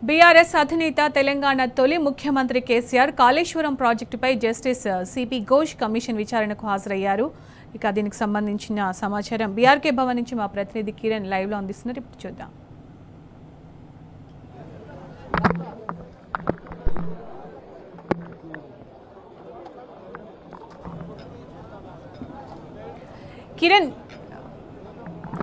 BRS అధినేత తెలంగాణ తొలి ముఖ్యమంత్రి కేసీఆర్ కాళేశ్వరం ప్రాజెక్టుపై జస్టిస్ సిపి ఘోష్ కమిషన్ విచారణకు హాజరయ్యారు. ఇక దీనికి సంబంధించిన సమాచారం బీఆర్కే భవన్ నుంచి మా ప్రతినిధి కిరణ్ లైవ్ లో అందిస్తున్నారు. ఇప్పుడు చూద్దాం. కిరణ్,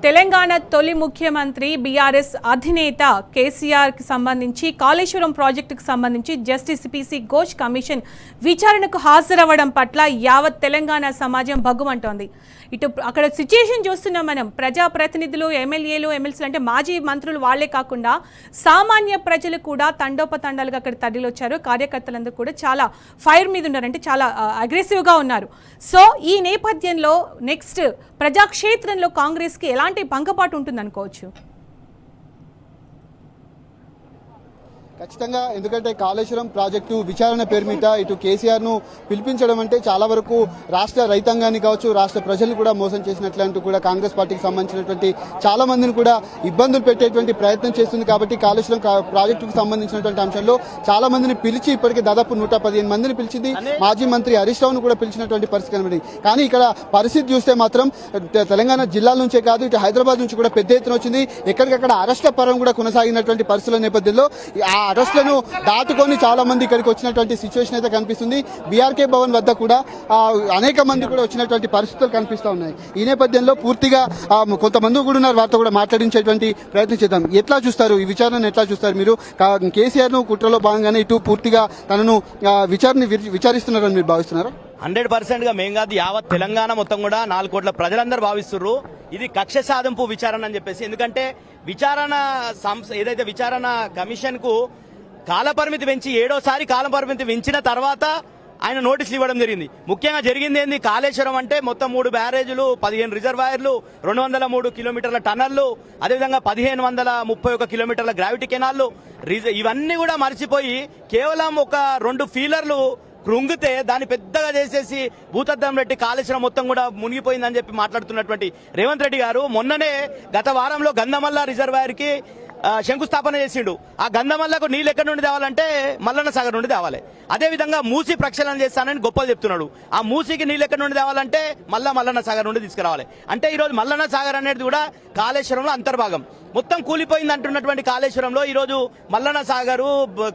తెలంగాణ తొలి ముఖ్యమంత్రి బీఆర్ఎస్ అధినేత కేసీఆర్ కి సంబంధించి కాళేశ్వరం ప్రాజెక్టుకు సంబంధించి జస్టిస్ పిసి ఘోష్ కమిషన్ విచారణకు హాజరవ్వడం పట్ల యావత్ తెలంగాణ సమాజం భగ్గుమంటోంది. ఇటు అక్కడ సిచ్యుయేషన్ చూస్తున్నాం మనం. ప్రజాప్రతినిధులు, ఎమ్మెల్యేలు, ఎమ్మెల్సీలు అంటే మాజీ మంత్రులు వాళ్లే కాకుండా సామాన్య ప్రజలు కూడా తండోపతండాలుగా అక్కడ తరలివచ్చారు. కార్యకర్తలందరూ కూడా చాలా ఫైర్ మీద ఉన్నారు, అంటే చాలా అగ్రెసివ్గా ఉన్నారు. సో ఈ నేపథ్యంలో నెక్స్ట్ ప్రజాక్షేత్రంలో కాంగ్రెస్కి ఎలాంటి భంగపాటు ఉంటుంది అనుకోవచ్చు? ఖచ్చితంగా, ఎందుకంటే కాళేశ్వరం ప్రాజెక్టు విచారణ పేరు మీద ఇటు కేసీఆర్ ను పిలిపించడం అంటే చాలా వరకు రాష్ట్ర రైతాంగాన్ని కావచ్చు, రాష్ట్ర ప్రజలు కూడా మోసం చేసినట్లంటూ కూడా కాంగ్రెస్ పార్టీకి సంబంధించినటువంటి చాలా మందిని కూడా ఇబ్బందులు పెట్టేటువంటి ప్రయత్నం చేస్తుంది. కాబట్టి కాళేశ్వరం ప్రాజెక్టుకు సంబంధించినటువంటి అంశంలో చాలా మందిని పిలిచి ఇప్పటికే దాదాపు 115 మందిని పిలిచింది. మాజీ మంత్రి హరీష్ రావును కూడా పిలిచినటువంటి పరిస్థితి కనబడింది. కానీ ఇక్కడ పరిస్థితి చూస్తే మాత్రం తెలంగాణ జిల్లాల నుంచే కాదు, ఇటు హైదరాబాద్ నుంచి కూడా పెద్ద ఎత్తున వచ్చింది. ఎక్కడికక్కడ అరెస్ట్ల పరం కూడా కొనసాగినటువంటి పరిస్థితుల నేపథ్యంలో ఆ అరెస్టులను దాటుకొని చాలా మంది ఇక్కడికి వచ్చినటువంటి సిచ్యువేషన్ అయితే కనిపిస్తుంది. బీఆర్కే భవన్ వద్ద కూడా అనేక మంది కూడా వచ్చినటువంటి పరిస్థితులు కనిపిస్తూ ఉన్నాయి. ఈ నేపథ్యంలో పూర్తిగా కొంతమంది కూడా ఉన్నారు, వారితో కూడా మాట్లాడించేటువంటి ప్రయత్నం చేద్దాం. ఎట్లా చూస్తారు ఈ విచారణను? ఎట్లా చూస్తారు మీరు? కేసీఆర్ ను కుట్రలో భాగంగానే ఇటు పూర్తిగా తనను విచారిస్తున్నారని మీరు భావిస్తున్నారు? 100% గా మేం కాదు, యావత్ తెలంగాణ మొత్తం కూడా 4 కోట్ల ప్రజలందరూ భావిస్తున్నారు ఇది కక్ష సాధింపు విచారణ అని చెప్పేసి. ఎందుకంటే ఏదైతే విచారణ కమిషన్ కు కాలపరిమితి పెంచి 7వ కాలపరిమితి పెంచిన తర్వాత ఆయన నోటీసులు ఇవ్వడం జరిగింది. ముఖ్యంగా జరిగింది ఏంది? కాళేశ్వరం అంటే మొత్తం 3 బ్యారేజీలు, 15 రిజర్వాయర్లు, 203 కిలోమీటర్ల టన్నళ్లు, అదేవిధంగా 1531 కిలోమీటర్ల గ్రావిటీ కెనాల్లు, ఇవన్నీ కూడా మర్చిపోయి కేవలం ఒక 2 ఫీలర్లు కృంగితే దాన్ని పెద్దగా చేసేసి భూతద్దం పెట్టి కాళేశ్వరం మొత్తం కూడా మునిగిపోయిందని చెప్పి మాట్లాడుతున్నటువంటి రేవంత్ రెడ్డి గారు మొన్ననే గత వారంలో గంధమల్ల రిజర్వాయర్ కి శంకుస్థాపన చేసిండు. ఆ గంధమల్లకు నీళ్ళు ఎక్కడి నుండి తేవాలంటే మల్లన్న సాగర్ నుండి తేవాలి. అదేవిధంగా మూసి ప్రక్షాళన చేస్తానని గొప్పలు చెప్తున్నాడు. ఆ మూసికి నీళ్ళు ఎక్కడి నుండి తేవాలంటే మల్లన్న సాగర్ నుండి తీసుకురావాలి. అంటే ఈరోజు మల్లన్న సాగర్ అనేది కూడా కాళేశ్వరంలో అంతర్భాగం. మొత్తం కూలిపోయింది అంటున్నటువంటి కాళేశ్వరంలో ఈరోజు మల్లన్న సాగరు,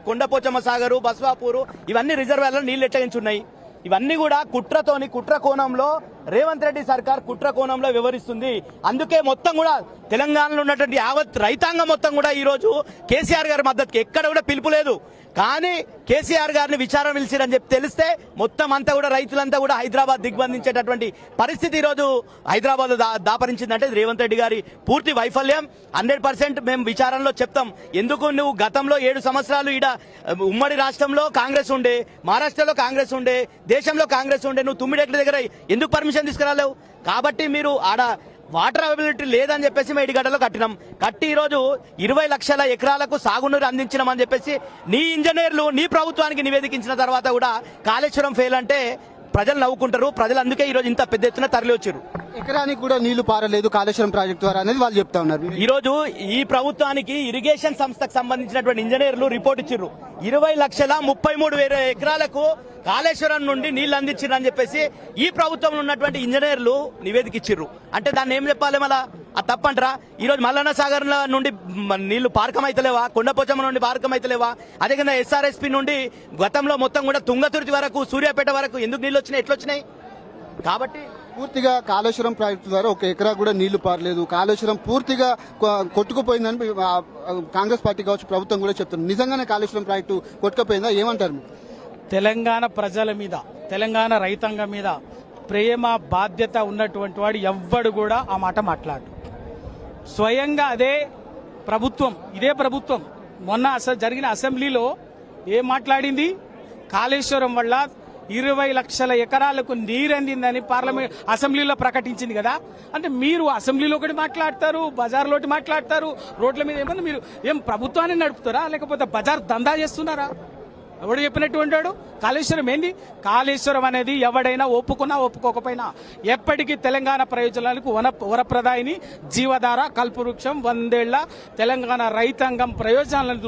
కొండపోచమ్మ సాగరు, బస్వాపూరు ఇవన్నీ రిజర్వాయర్లో నీళ్లు ఎట్టగించున్నాయి. ఇవన్నీ కూడా కుట్ర కోణంలో రేవంత్ రెడ్డి సర్కార్ కుట్ర కోణంలో వివరిస్తుంది. అందుకే మొత్తం కూడా తెలంగాణలో ఉన్నటువంటి యావత్ రైతాంగం మొత్తం కూడా ఈ రోజు కేసీఆర్ గారి మద్దతుకి ఎక్కడ కూడా పిలుపు లేదు. కానీ కేసీఆర్ గారిని విచారణ పిలిచిరని చెప్పి తెలిస్తే మొత్తం అంతా కూడా రైతులంతా కూడా హైదరాబాద్ దిగ్బంధించేటటువంటి పరిస్థితి ఈ రోజు హైదరాబాద్ దాపరించిందంటే రేవంత్ రెడ్డి గారి పూర్తి వైఫల్యం. 100% మేము విచారణలో చెప్తాం. ఎందుకు నువ్వు గతంలో 7 సంవత్సరాలు ఈడ ఉమ్మడి రాష్ట్రంలో కాంగ్రెస్ ఉండే, మహారాష్ట్రలో కాంగ్రెస్ ఉండే, దేశంలో కాంగ్రెస్ ఉండే, నువ్వు తుమ్మిడెట్ల దగ్గర ఎందుకు పర్మిషన్ తీసుకురాలేవు? కాబట్టి మీరు ఆడ వాటర్ అవైలబిలిటీ లేదని చెప్పేసి మేడిగడ్డలో కట్టి ఈరోజు 20 లక్షల ఎకరాలకు సాగునీరు అందించినామని చెప్పేసి నీ ఇంజనీర్లు నీ ప్రభుత్వానికి నివేదించిన తర్వాత కూడా కాళేశ్వరం ఫెయిల్ అంటే ప్రజలు నవ్వుకుంటారు. ప్రజలు అందుకే ఈ రోజు ఇంత పెద్ద ఎత్తున తరలి వచ్చారు. ఎకరానికి కూడా నీళ్లు పారలేదు కాళేశ్వరం ప్రాజెక్టు ద్వారా అనేది వాళ్ళు చెప్తా ఉన్నారు. ఈ రోజు ఈ ప్రభుత్వానికి ఇరిగేషన్ సంస్థకు సంబంధించినటువంటి ఇంజనీర్లు రిపోర్ట్ ఇచ్చారు. 20,33,000 ఎకరాలకు కాళేశ్వరం నుండి నీళ్లు అందించారని చెప్పేసి ఈ ప్రభుత్వంలో ఉన్నటువంటి ఇంజనీర్లు నివేదిక ఇచ్చిర్రు. అంటే దాన్ని ఏం చెప్పాలి? మళ్ళా అది తప్పంటారా? ఈ రోజు మల్లన్న సాగర్ నుండి నీళ్లు పారకం అయితలేవా? కొండపోచమ్మ నుండి పారకం అయితలేవా? అదే కింద ఎస్ఆర్ఎస్పీ నుండి గతంలో మొత్తం కూడా తుంగతుర్తి వరకు, సూర్యాపేట వరకు ఎందుకు నీళ్లు వచ్చినాయి, ఎట్లొచ్చినాయి? కాబట్టి పూర్తిగా కాళేశ్వరం ప్రాజెక్టు ద్వారా 1 ఎకరా కూడా నీళ్లు పారలేదు. కాళేశ్వరం పూర్తిగా కొట్టుకుపోయిందని కాంగ్రెస్ పార్టీ కావచ్చు, ప్రభుత్వం కూడా చెప్తుంది. నిజంగానే కాళేశ్వరం ప్రాజెక్టు కొట్టుకుపోయిందా? ఏమంటారు? తెలంగాణ ప్రజల మీద, తెలంగాణ రైతాంగం మీద ప్రేమ బాధ్యత ఉన్నటువంటి వాడు ఎవ్వడు కూడా ఆ మాట మాట్లాడు. స్వయంగా ఇదే ప్రభుత్వం మొన్న జరిగిన అసెంబ్లీలో ఏం మాట్లాడింది? కాళేశ్వరం వల్ల 20 లక్షల ఎకరాలకు నీరందిందని పార్లమెంట్ అసెంబ్లీలో ప్రకటించింది కదా. అంటే మీరు అసెంబ్లీలో ఒకటి మాట్లాడతారు, బజార్లో ఒకటి మాట్లాడతారు, రోడ్ల మీద ఏమన్నా మీరు ఏం ప్రభుత్వాన్ని నడుపుతారా లేకపోతే బజార్ దందా చేస్తున్నారా? ఎవడు చెప్పినట్టు ఉంటాడు? కాళేశ్వరం ఏంది? కాళేశ్వరం అనేది ఎవడైనా ఒప్పుకున్నా ఒప్పుకోకపోయినా ఎప్పటికీ తెలంగాణ ప్రయోజనాలకు వరప్రదాయిని, జీవధార, కల్పవృక్షం, 100 ఏళ్ల తెలంగాణ రైతాంగం ప్రయోజనాలను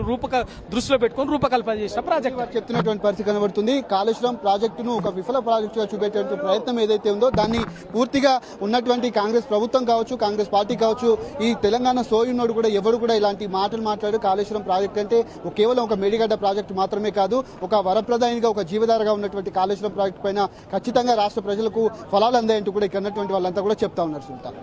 దృష్టిలో పెట్టుకుని రూపకల్పన చేసిన ప్రాజెక్ట్. వారు చెప్తున్నటువంటి పరిస్థితి కనబడుతుంది. కాళేశ్వరం ప్రాజెక్టును ఒక విఫల ప్రాజెక్టుగా చూపేటువంటి ప్రయత్నం ఏదైతే ఉందో దాన్ని పూర్తిగా ఉన్నటువంటి కాంగ్రెస్ ప్రభుత్వం కావచ్చు, కాంగ్రెస్ పార్టీ కావచ్చు, ఈ తెలంగాణ సోయున్నోడు కూడా ఎవరు కూడా ఇలాంటి మాటలు మాట్లాడు. కాళేశ్వరం ప్రాజెక్ట్ అంటే కేవలం ఒక మేడిగడ్డ ప్రాజెక్టు మాత్రమే కాదు, ఒక వరప్రదాయినిగా, ఒక జీవధారగా ఉన్నటువంటి కాళేశ్వరం ప్రాజెక్టు పైన ఖచ్చితంగా రాష్ట్ర ప్రజలకు ఫలాలు అందాయంటూ కూడా ఇక్కడ ఉన్నటువంటి వాళ్ళంతా కూడా చెప్తా ఉన్నారు సుల్తాన్.